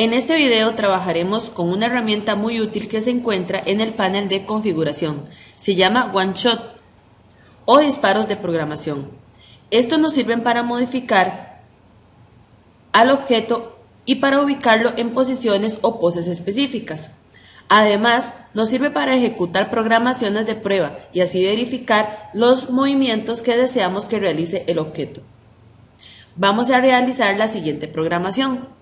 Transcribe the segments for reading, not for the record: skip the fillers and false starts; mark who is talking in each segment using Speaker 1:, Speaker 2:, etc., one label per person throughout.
Speaker 1: En este video trabajaremos con una herramienta muy útil que se encuentra en el panel de configuración. Se llama One Shot o disparos de programación. Estos nos sirven para modificar al objeto y para ubicarlo en posiciones o poses específicas. Además, nos sirve para ejecutar programaciones de prueba y así verificar los movimientos que deseamos que realice el objeto. Vamos a realizar la siguiente programación.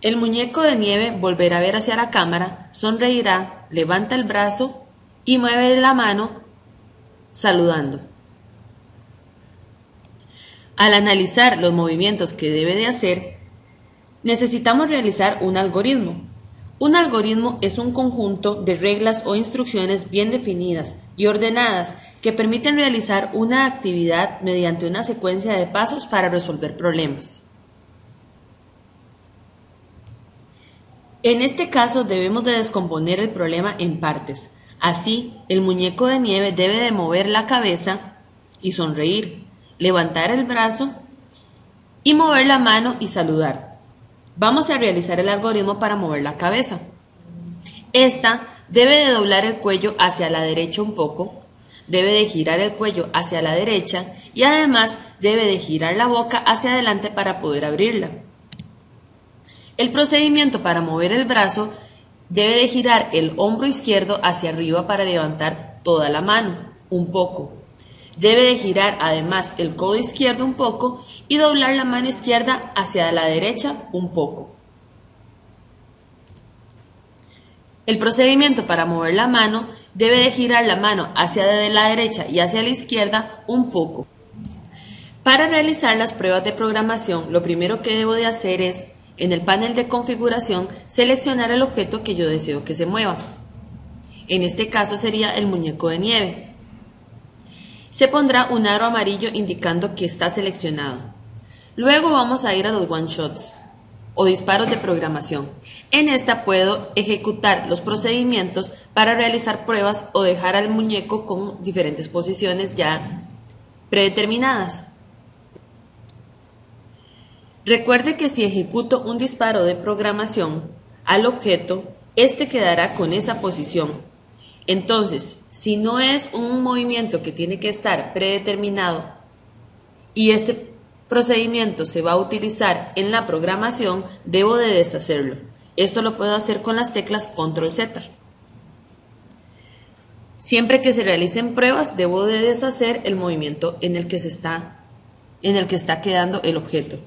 Speaker 1: El muñeco de nieve volverá a ver hacia la cámara, sonreirá, levanta el brazo y mueve la mano saludando. Al analizar los movimientos que debe de hacer, necesitamos realizar un algoritmo. Un algoritmo es un conjunto de reglas o instrucciones bien definidas y ordenadas que permiten realizar una actividad mediante una secuencia de pasos para resolver problemas. En este caso debemos de descomponer el problema en partes. Así, el muñeco de nieve debe de mover la cabeza y sonreír, levantar el brazo y mover la mano y saludar. Vamos a realizar el algoritmo para mover la cabeza. Esta debe de doblar el cuello hacia la derecha un poco, debe de girar el cuello hacia la derecha y además debe de girar la boca hacia adelante para poder abrirla. El procedimiento para mover el brazo debe de girar el hombro izquierdo hacia arriba para levantar toda la mano, un poco. Debe de girar además el codo izquierdo un poco y doblar la mano izquierda hacia la derecha un poco. El procedimiento para mover la mano debe de girar la mano hacia la derecha y hacia la izquierda un poco. Para realizar las pruebas de programación, lo primero que debo de hacer es, en el panel de configuración, seleccionar el objeto que yo deseo que se mueva. En este caso sería el muñeco de nieve. Se pondrá un aro amarillo indicando que está seleccionado. Luego vamos a ir a los One Shots o disparos de programación. En esta puedo ejecutar los procedimientos para realizar pruebas o dejar al muñeco con diferentes posiciones ya predeterminadas. Recuerde que si ejecuto un disparo de programación al objeto, este quedará con esa posición. Entonces, si no es un movimiento que tiene que estar predeterminado y este procedimiento se va a utilizar en la programación, debo de deshacerlo. Esto lo puedo hacer con las teclas Control Z. Siempre que se realicen pruebas, debo de deshacer el movimiento en el que está quedando el objeto.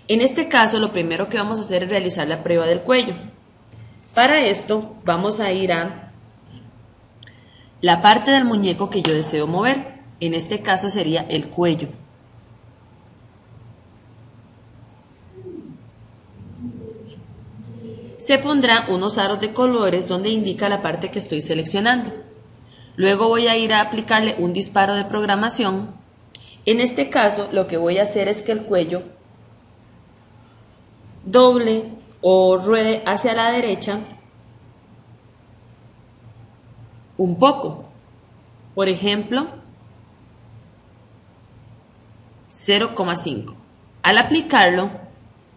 Speaker 1: En este caso, lo primero que vamos a hacer es realizar la prueba del cuello. Para esto, vamos a ir a la parte del muñeco que yo deseo mover. En este caso sería el cuello. Se pondrán unos aros de colores donde indica la parte que estoy seleccionando. Luego voy a ir a aplicarle un disparo de programación. En este caso, lo que voy a hacer es que el cuello doble o ruede hacia la derecha un poco. Por ejemplo, 0,5. Al aplicarlo,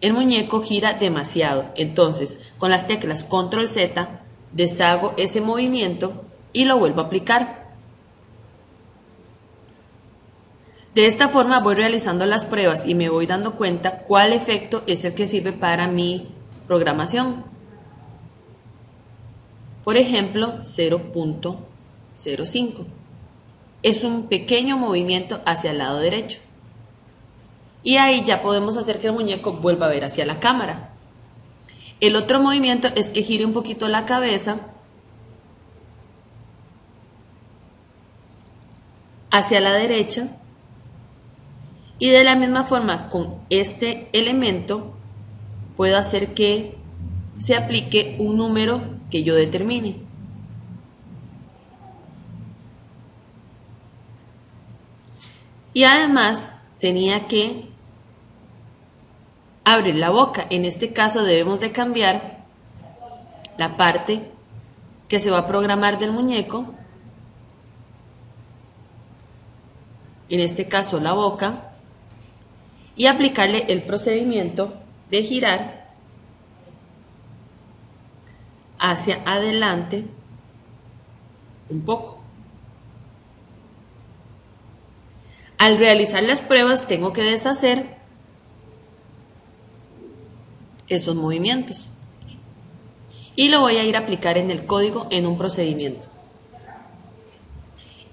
Speaker 1: el muñeco gira demasiado. Entonces, con las teclas Control Z, deshago ese movimiento y lo vuelvo a aplicar. De esta forma voy realizando las pruebas y me voy dando cuenta cuál efecto es el que sirve para mi programación. Por ejemplo, 0,05. Es un pequeño movimiento hacia el lado derecho. Y ahí ya podemos hacer que el muñeco vuelva a ver hacia la cámara. El otro movimiento es que gire un poquito la cabeza hacia la derecha. Y de la misma forma, con este elemento, puedo hacer que se aplique un número que yo determine. Y además, tenía que abrir la boca. En este caso, debemos de cambiar la parte que se va a programar del muñeco. En este caso, la boca. y aplicarle el procedimiento de girar hacia adelante un poco. Al realizar las pruebas tengo que deshacer esos movimientos y lo voy a ir a aplicar en el código en un procedimiento.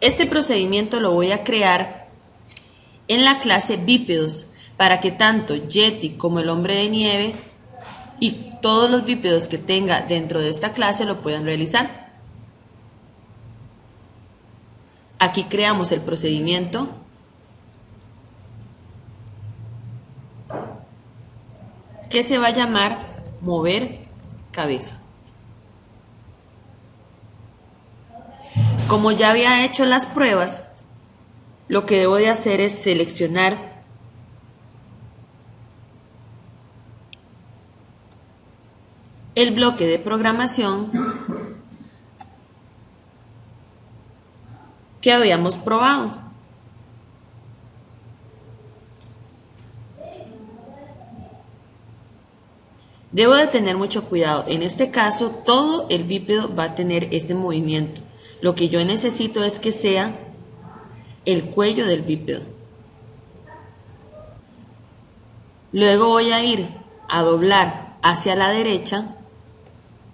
Speaker 1: Este procedimiento lo voy a crear en la clase bípedos para que tanto Yeti como el hombre de nieve y todos los bípedos que tenga dentro de esta clase lo puedan realizar. Aquí creamos el procedimiento que se va a llamar mover cabeza. Como ya había hecho las pruebas, lo que debo de hacer es seleccionar el bloque de programación que habíamos probado. Debo de tener mucho cuidado. En este caso, todo el bípedo va a tener este movimiento. Lo que yo necesito es que sea el cuello del bípedo. Luego voy a ir a doblar hacia la derecha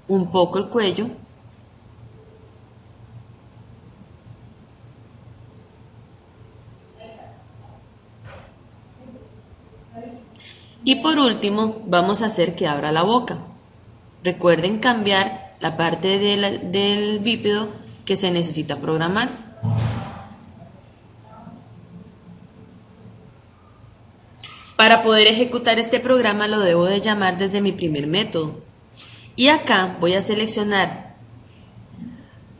Speaker 1: un poco el cuello. Y por último, vamos a hacer que abra la boca. Recuerden cambiar la parte del bípedo que se necesita programar. Para poder ejecutar este programa lo debo de llamar desde mi primer método. Y acá voy a seleccionar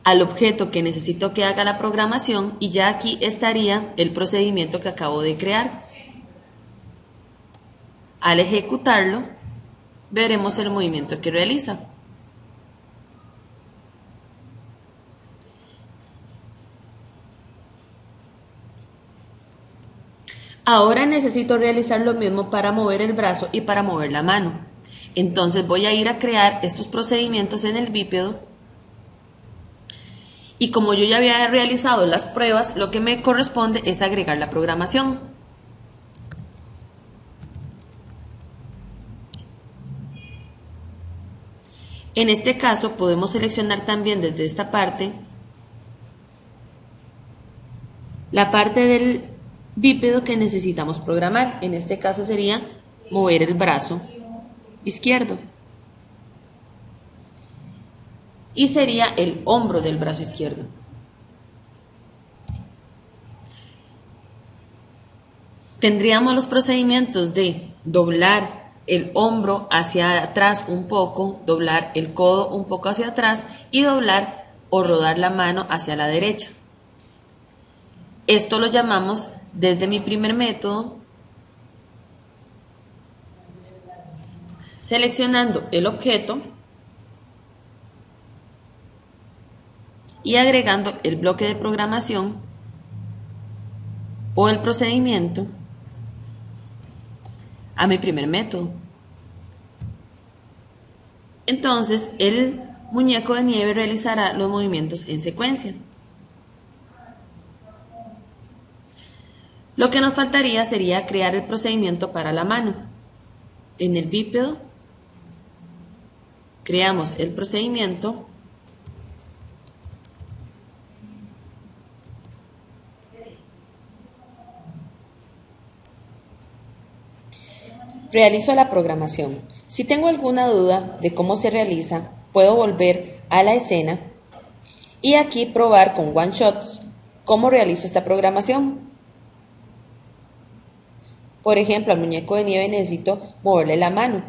Speaker 1: al objeto que necesito que haga la programación y ya aquí estaría el procedimiento que acabo de crear. Al ejecutarlo, veremos el movimiento que realiza. Ahora necesito realizar lo mismo para mover el brazo y para mover la mano. Entonces voy a ir a crear estos procedimientos en el bípedo. Y como yo ya había realizado las pruebas, lo que me corresponde es agregar la programación. En este caso podemos seleccionar también desde esta parte la parte del bípedo que necesitamos programar. En este caso sería mover el brazo izquierdo. Y sería el hombro del brazo izquierdo. Tendríamos los procedimientos de doblar el hombro hacia atrás un poco, doblar el codo un poco hacia atrás y doblar o rodar la mano hacia la derecha. Esto lo llamamos desde mi primer método, seleccionando el objeto y agregando el bloque de programación o el procedimiento a mi primer método. Entonces el muñeco de nieve realizará los movimientos en secuencia. Lo que nos faltaría sería crear el procedimiento para la mano. En el bípedo creamos el procedimiento . Realizo la programación. Si tengo alguna duda de cómo se realiza, puedo volver a la escena y aquí probar con OneShots cómo realizo esta programación. Por ejemplo, al muñeco de nieve necesito moverle la mano.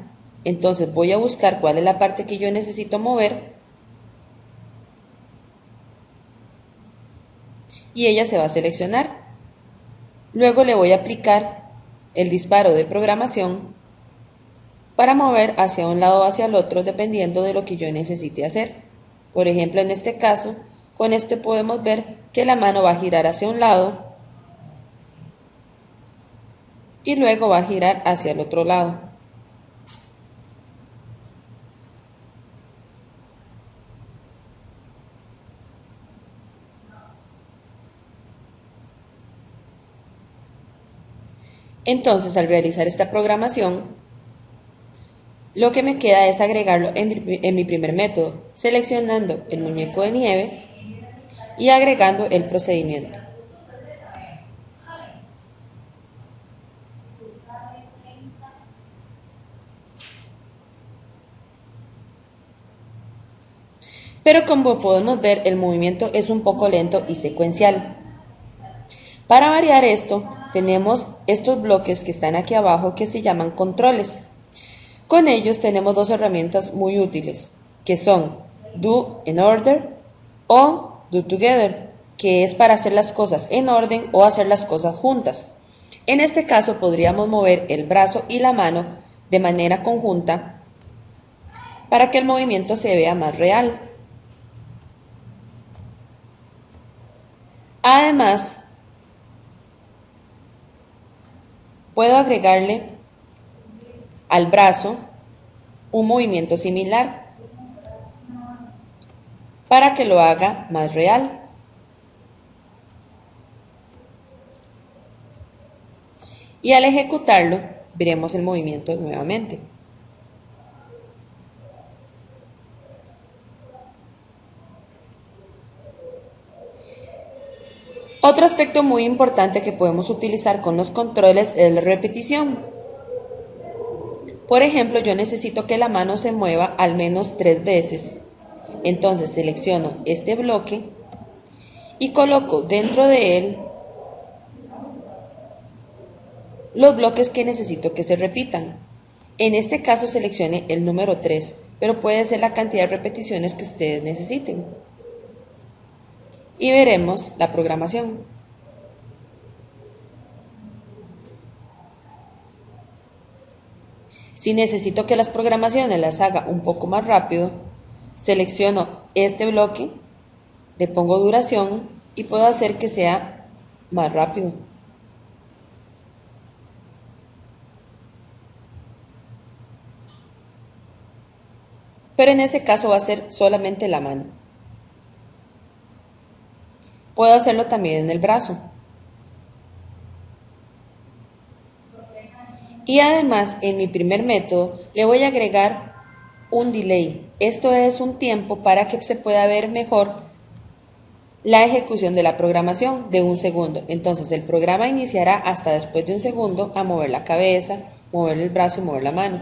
Speaker 1: Entonces voy a buscar cuál es la parte que yo necesito mover y ella se va a seleccionar. Luego le voy a aplicar el disparo de programación para mover hacia un lado o hacia el otro dependiendo de lo que yo necesite hacer. Por ejemplo, en este caso, con este podemos ver que la mano va a girar hacia un lado y luego va a girar hacia el otro lado. Entonces, al realizar esta programación, lo que me queda es agregarlo en mi primer método, seleccionando el muñeco de nieve y agregando el procedimiento. Pero como podemos ver, el movimiento es un poco lento y secuencial. Para variar esto, tenemos estos bloques que están aquí abajo que se llaman controles. Con ellos tenemos dos herramientas muy útiles, que son Do in Order o Do Together, que es para hacer las cosas en orden o hacer las cosas juntas. En este caso podríamos mover el brazo y la mano de manera conjunta para que el movimiento se vea más real. Además, puedo agregarle al brazo un movimiento similar para que lo haga más real. Y al ejecutarlo, veremos el movimiento nuevamente. Otro aspecto muy importante que podemos utilizar con los controles es la repetición. Por ejemplo, yo necesito que la mano se mueva al menos 3 veces. Entonces selecciono este bloque y coloco dentro de él los bloques que necesito que se repitan. En este caso seleccione el número 3, pero puede ser la cantidad de repeticiones que ustedes necesiten. Y veremos la programación. Si necesito que las programaciones las haga un poco más rápido, selecciono este bloque, le pongo duración y puedo hacer que sea más rápido. Pero en ese caso va a ser solamente la mano. Puedo hacerlo también en el brazo. Y además, en mi primer método, le voy a agregar un delay. Esto es un tiempo para que se pueda ver mejor la ejecución de la programación de 1 segundo. Entonces, el programa iniciará hasta después de 1 segundo a mover la cabeza, mover el brazo y mover la mano.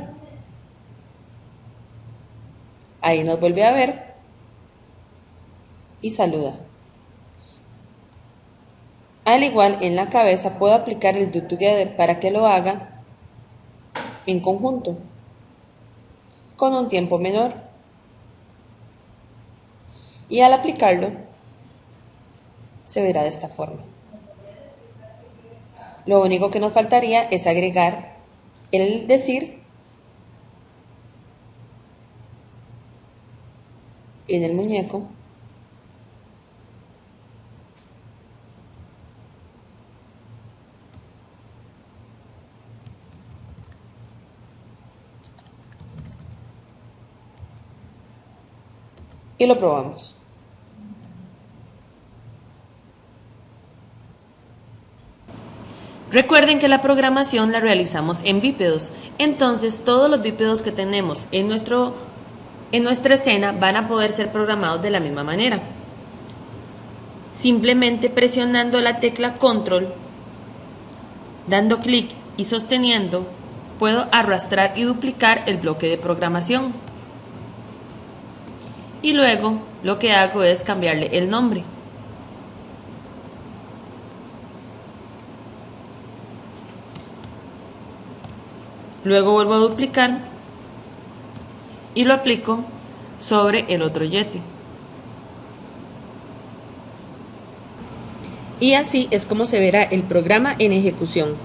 Speaker 1: Ahí nos vuelve a ver y saluda. Al igual, en la cabeza puedo aplicar el Do Together para que lo haga en conjunto, con un tiempo menor. Y al aplicarlo, se verá de esta forma. Lo único que nos faltaría es agregar el decir en el muñeco y lo probamos. Recuerden que la programación la realizamos en bípedos, entonces todos los bípedos que tenemos en nuestra escena van a poder ser programados de la misma manera. Simplemente presionando la tecla Control, dando clic y sosteniendo, puedo arrastrar y duplicar el bloque de programación. Y luego lo que hago es cambiarle el nombre. Luego vuelvo a duplicar y lo aplico sobre el otro Yeti. Y así es como se verá el programa en ejecución.